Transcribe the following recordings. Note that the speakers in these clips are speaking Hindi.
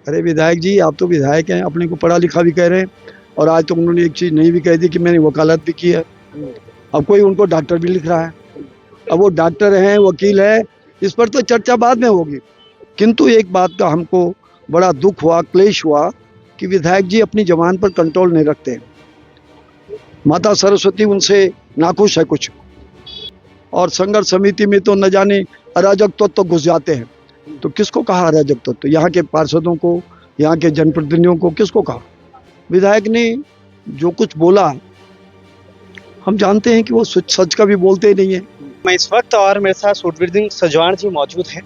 अरे विधायक जी, आप तो विधायक हैं, अपने को पढ़ा लिखा भी कह रहे हैं, और आज तो उन्होंने एक चीज़ नहीं भी कह दी कि मैंने वकालत भी की है। अब कोई उनको डॉक्टर भी लिख रहा है। अब वो डॉक्टर हैं, वकील है, इस पर तो चर्चा बाद में होगी। किंतु एक बात का हमको बड़ा दुख हुआ, क्लेश हुआ कि विधायक जी अपनी जबान पर कंट्रोल नहीं रखते। माता सरस्वती उनसे नाखुश है कुछ, और संघर्ष समिति में तो न जाने अराजक तत्व तो घुस जाते हैं। तो किसको कहा अराजक तत्व? तो यहाँ के पार्षदों को, यहाँ के जनप्रतिनिधियों को किसको कहा? विधायक ने जो कुछ बोला, हम जानते हैं कि वो सच का भी बोलते ही नहीं है। मैं इस वक्त और मेरे साथ सुरवीर सिंह सजवाण जी मौजूद हैं।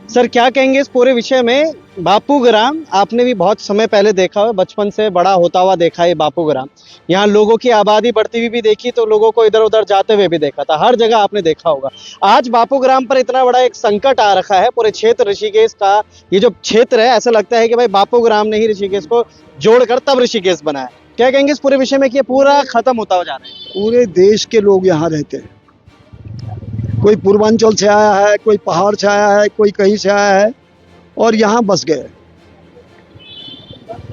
सर, क्या कहेंगे इस पूरे विषय में? बापू ग्राम आपने भी बहुत समय पहले देखा है, बचपन से बड़ा होता हुआ देखा है बापू ग्राम। यहाँ लोगों की आबादी बढ़ती हुई भी देखी, तो लोगों को इधर उधर जाते हुए भी देखा था, हर जगह आपने देखा होगा। आज बापू ग्राम पर इतना बड़ा एक संकट आ रखा है, पूरे क्षेत्र ऋषिकेश का ये जो क्षेत्र है, ऐसा लगता है कि भाई बापू ग्राम ने ही ऋषिकेश को जोड़कर तब ऋषिकेश बनाया। क्या कहेंगे इस पूरे विषय में कि ये पूरा खत्म होता हो जा रहा है? पूरे देश के लोग यहाँ रहते हैं। कोई पूर्वांचल से आया है, कोई पहाड़ से आया है, कोई कहीं से आया है और यहाँ बस गए।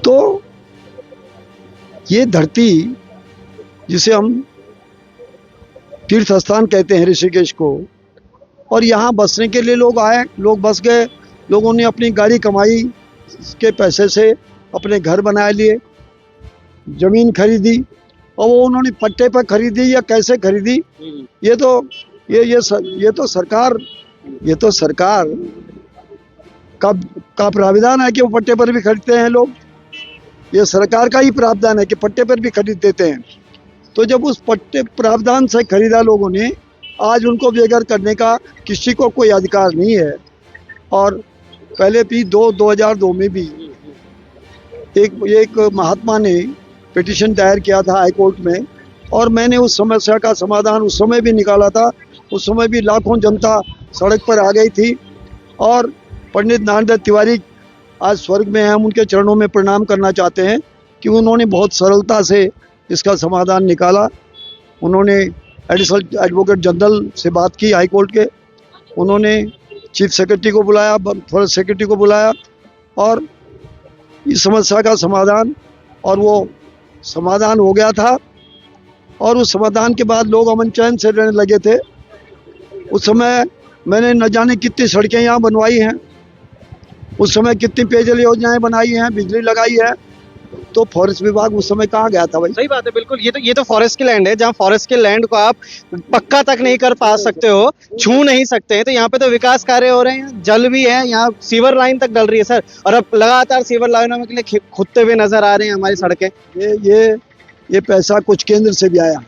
तो ये धरती जिसे हम तीर्थ स्थान कहते हैं ऋषिकेश को, और यहाँ बसने के लिए लोग आए, लोग बस गए। लोगों ने अपनी गाड़ी कमाई के पैसे से अपने घर बना लिए, जमीन खरीदी, और वो उन्होंने पट्टे पर खरीदी या कैसे खरीदी, ये तो सरकार का प्राविधान है कि वो पट्टे पर भी खरीदते हैं लोग। ये सरकार का ही प्रावधान है कि पट्टे पर भी खरीद देते हैं। तो जब उस पट्टे प्रावधान से खरीदा लोगों ने, आज उनको बेघर करने का किसी को कोई अधिकार नहीं है। और पहले भी 2002 में भी एक महात्मा ने पिटीशन दायर किया था हाई कोर्ट में, और मैंने उस समस्या का समाधान उस समय भी निकाला था। उस समय भी लाखों जनता सड़क पर आ गई थी, और पंडित नारायण तिवारी आज स्वर्ग में हैं, हम उनके चरणों में प्रणाम करना चाहते हैं कि उन्होंने बहुत सरलता से इसका समाधान निकाला। उन्होंने एडिशनल एडवोकेट जनरल से बात की हाई कोर्ट के, उन्होंने चीफ सेक्रेटरी को बुलाया, फॉरेस्ट सेक्रेटरी को बुलाया, और इस समस्या का समाधान, और वो समाधान हो गया था। और उस समाधान के बाद लोग अमन चैन से रहने लगे थे। उस समय मैंने न जाने कितनी सड़कें यहाँ बनवाई हैं, उस समय कितनी पेयजल योजनाएं बनाई हैं, बिजली लगाई है। तो फॉरेस्ट विभाग उस समय कहाँ गया था भाई? सही बात है, बिल्कुल। ये तो फॉरेस्ट की लैंड है, जहाँ फॉरेस्ट के लैंड को आप पक्का तक नहीं कर पा सकते हो, छू नहीं सकते हैं। तो यहाँ पे तो विकास कार्य हो रहे हैं, जल भी है, यहाँ सीवर लाइन तक डल रही है सर, और अब लगातार सीवर लाइनों के लिए खुदते हुए नजर आ रहे हैं हमारी सड़कें। ये पैसा कुछ केंद्र से भी आया,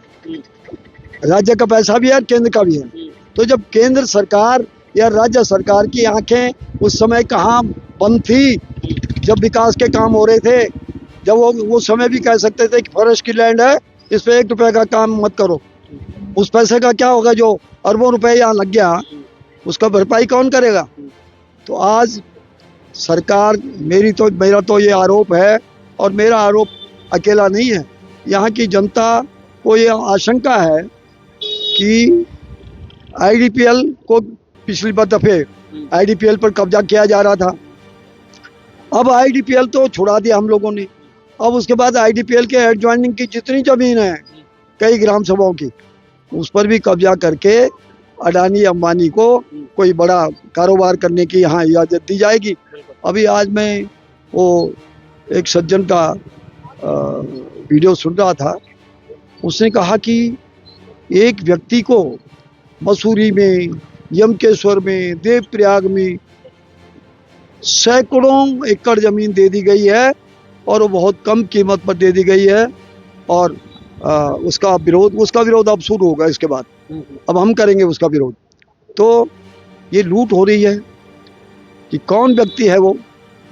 राज्य का पैसा भी है, केंद्र का भी है। तो जब केंद्र सरकार या राज्य सरकार की आंखें उस समय कहाँ बंद थी, जब विकास के काम हो रहे थे, जब वो समय भी कह सकते थे कि फॉरेस्ट की लैंड है, इस पे 1 रुपए का काम मत करो। उस पैसे का क्या होगा? जो अरबों रुपए यहाँ लग गया, उसका भरपाई कौन करेगा? तो आज सरकार, मेरा तो ये आरोप है, और मेरा आरोप अकेला नहीं है। यहाँ की जनता को ये आशंका है कि आईडीपीएल को पिछली दफे आईडीपीएल पर कब्जा किया जा रहा था। अब आईडीपीएल तो छुड़ा दिया हम लोगों ने। अब उसके बाद आईडीपीएल के एडजॉइनिंग की जितनी जमीन है कई ग्राम सभाओं की, उस पर भी कब्जा करके अडानी अंबानी को कोई बड़ा कारोबार करने की यहाँ इजाज़त दी जाएगी। अभी आज मैं वो एक सज्जन का वीडियो सुन रहा था, उसने कहा कि एक व्यक्ति को मसूरी में, यमकेश्वर में, देवप्रयाग में सैकड़ों एकड़ जमीन दे दी गई है, और वो बहुत कम कीमत पर दे दी गई है। और उसका विरोध अब शुरू होगा इसके बाद। अब हम करेंगे उसका विरोध। तो ये लूट हो रही है कि कौन व्यक्ति है वो,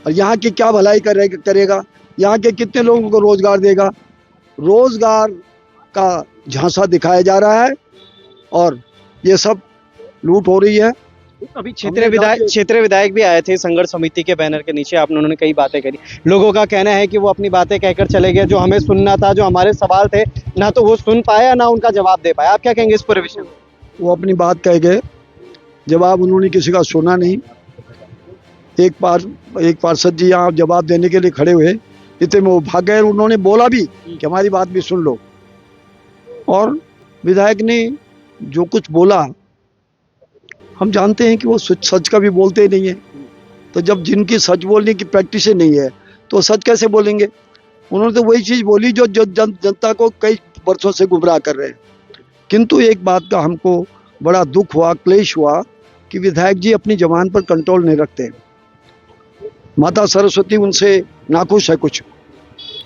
और यहाँ की क्या भलाई करेगा, यहाँ के कितने लोगों को रोजगार देगा। रोजगार का झांसा दिखाया जा रहा है, और ये सब लूट हो रही है। अभी क्षेत्रीय विधायक भी आए थे संघर्ष समिति के बैनर के नीचे, आपने उन्होंने कई बातें करी। लोगों का कहना है कि वो अपनी बातें कहकर चले गए, जो हमें सुनना था, जो हमारे सवाल थे, ना तो वो सुन पाया, ना उनका जवाब दे पाया। आप क्या कहेंगे इस पूरे विषय में? वो अपनी बात कह गए, जवाब उन्होंने किसी का सुना नहीं। एक पार्षद जी यहाँ जवाब देने के लिए खड़े हुए, इतने में वो भाग गए। उन्होंने बोला भी कि हमारी बात भी सुन लो, और विधायक ने जो कुछ बोला हम जानते हैं कि वो सच का भी बोलते ही नहीं है। तो जब जिनकी सच बोलने की प्रैक्टिस ही नहीं है तो सच कैसे बोलेंगे। उन्होंने तो वही चीज बोली जो जनता को कई वर्षों से गुमराह कर रहे हैं। किंतु एक बात का हमको बड़ा दुख हुआ, क्लेश हुआ कि विधायक जी अपनी जबान पर कंट्रोल नहीं रखते। माता सरस्वती उनसे नाखुश है कुछ,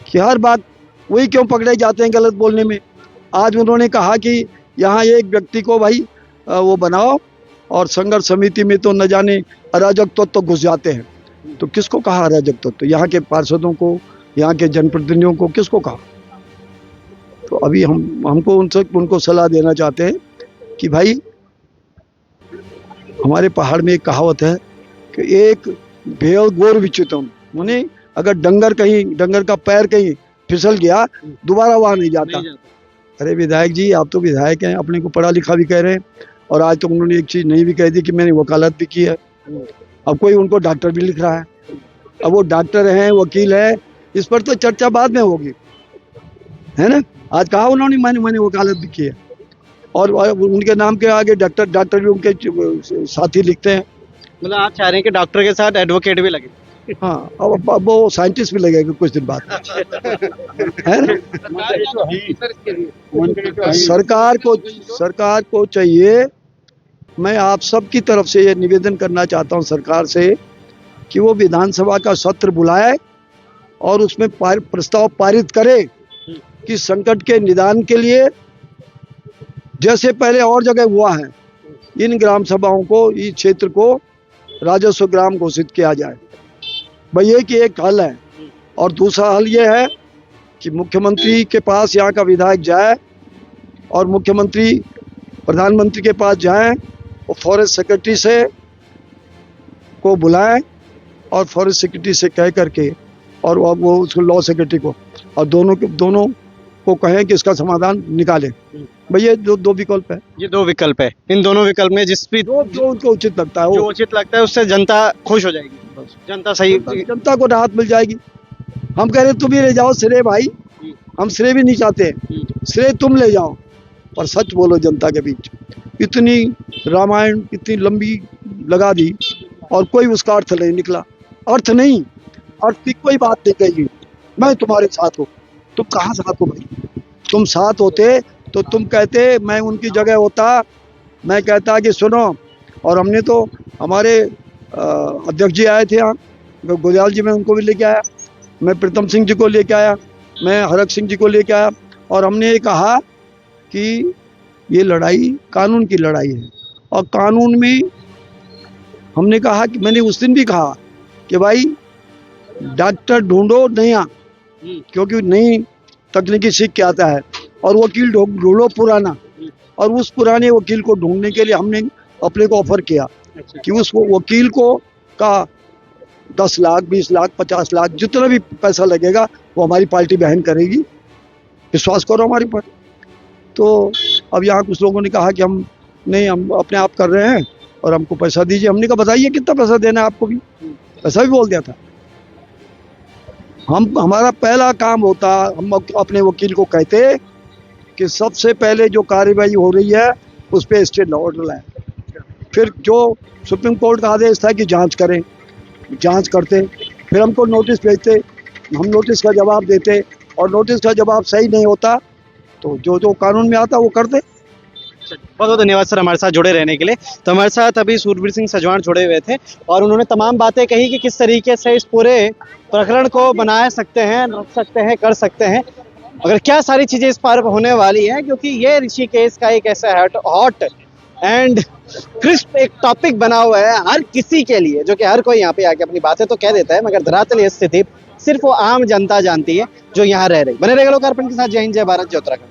कि हर बात वही क्यों पकड़े जाते हैं गलत बोलने में। आज उन्होंने कहा कि यहाँ एक व्यक्ति को भाई वो बनाओ, और संघर्ष समिति में तो न जाने अराजक तत्व घुस जाते हैं। तो किसको कहा अराजक तत्व? यहाँ के पार्षदों को, यहाँ के जनप्रतिनिधियों को किसको कहा? तो अभी हमको उनको सलाह देना चाहते हैं कि भाई हमारे पहाड़ में एक कहावत है कि एक भेड़ गोर विचितम, माने अगर डंगर का पैर कहीं फिसल गया दोबारा वहां नहीं जाता। अरे विधायक जी, आप तो विधायक हैं, अपने को पढ़ा लिखा भी कह रहे हैं, और आज तो उन्होंने एक चीज नहीं भी कह दी कि मैंने वकालत भी की है। अब कोई उनको डॉक्टर भी लिख रहा है। अब वो डॉक्टर हैं, वकील है, इस पर तो चर्चा बाद में होगी, है ना। आज कहा उन्होंने मैंने वकालत भी की है, और उनके नाम के आगे डॉक्टर भी उनके साथी लिखते हैं। मतलब आप चाह रहे हैं कि डॉक्टर के साथ एडवोकेट भी लगे? हाँ, अब वो साइंटिस्ट भी लगेगा कुछ दिन बाद, है ना। सरकार को चाहिए, मैं आप सबकी तरफ से ये निवेदन करना चाहता हूँ सरकार से कि वो विधानसभा का सत्र बुलाए और उसमें प्रस्ताव पारित करे कि संकट के निदान के लिए, जैसे पहले और जगह हुआ है, इन ग्राम सभाओं को, इस क्षेत्र को राजस्व ग्राम घोषित किया जाए। भाई ये कि एक हल है, और दूसरा हल ये है कि मुख्यमंत्री के पास यहाँ का विधायक जाए और मुख्यमंत्री प्रधानमंत्री के पास जाए और फॉरेस्ट सेक्रेटरी से को बुलाएं और फॉरेस्ट सेक्रेटरी से कह करके, और वो उसको लॉ सेक्रेटरी को, और दोनों को कहें कि इसका समाधान निकालें। भाई ये दो विकल्प है। ये दो विकल्प है, इन दोनों विकल्प में जिस भी जो उनको उचित लगता है, जो उचित लगता है उससे जनता खुश हो जाएगी, जनता सही, जनता को राहत मिल जाएगी। हम कह रहे तुम ही ले जाओ श्रेय, भाई हम श्रेय भी नहीं चाहते, श्रेय तुम ले जाओ, पर सच बोलो जनता के बीच। इतनी रामायण इतनी लंबी लगा दी और कोई उसका अर्थ नहीं निकला। अर्थ की कोई बात नहीं कही। मैं तुम्हारे साथ हूँ, तुम कहाँ साथ हो भाई? तुम साथ होते तो तुम कहते, मैं उनकी जगह होता, मैं कहता कि सुनो। और हमने तो हमारे अध्यक्ष जी आए थे यहाँ, गुजराल जी, मैं उनको भी लेके आया, मैं प्रीतम सिंह जी को लेके आया, मैं हरक सिंह जी को लेके आया, और हमने ये कहा कि ये लड़ाई कानून की लड़ाई है, और कानून में हमने कहा कि मैंने उस दिन भी कहा कि भाई डॉक्टर ढूंढो नया, क्योंकि नई तकनीकी सीख के आता है, और वकील ढूंढो पुराना। और उस पुराने वकील को ढूंढने के लिए हमने अपने को ऑफर किया कि उस वकील को का 10 लाख 20 लाख 50 लाख जितना भी पैसा लगेगा वो हमारी पार्टी बहन करेगी, विश्वास करो हमारे पर। तो अब यहाँ कुछ लोगों ने कहा कि हम अपने आप कर रहे हैं और हमको पैसा दीजिए। हमने कहा बताइए कितना पैसा देना है आपको, भी ऐसा भी बोल दिया था। हमारा पहला काम होता, हम अपने वकील को कहते कि सबसे पहले जो कार्यवाही हो रही है उस पर स्टे ऑर्डर लाए, फिर जो सुप्रीम कोर्ट का आदेश था कि जांच करें, जांच करते, फिर हमको नोटिस भेजते, हम नोटिस का जवाब देते, और नोटिस का जवाब सही नहीं होता तो जो कानून में आता वो करते। बहुत बहुत धन्यवाद सर हमारे साथ जुड़े रहने के लिए। तो हमारे साथ अभी सूरवीर सिंह सजवाण जुड़े हुए थे, और उन्होंने तमाम बातें कही कि किस तरीके से इस पूरे प्रकरण को बना सकते हैं, रख सकते हैं, कर सकते हैं, अगर क्या सारी चीजें इस पार होने वाली हैं, क्योंकि ये ऋषिकेश का एक ऐसा हॉट एंड क्रिस्प एक टॉपिक बना हुआ है हर किसी के लिए, जो कि हर कोई यहाँ पे आके अपनी बातें तो कह देता है, मगर धरातल स्थिति सिर्फ वो आम जनता जानती है जो यहाँ रह रही। बने रहेगा लोकार्पण के साथ। जय हिंद, जय भारत, जय उत्तराखंड।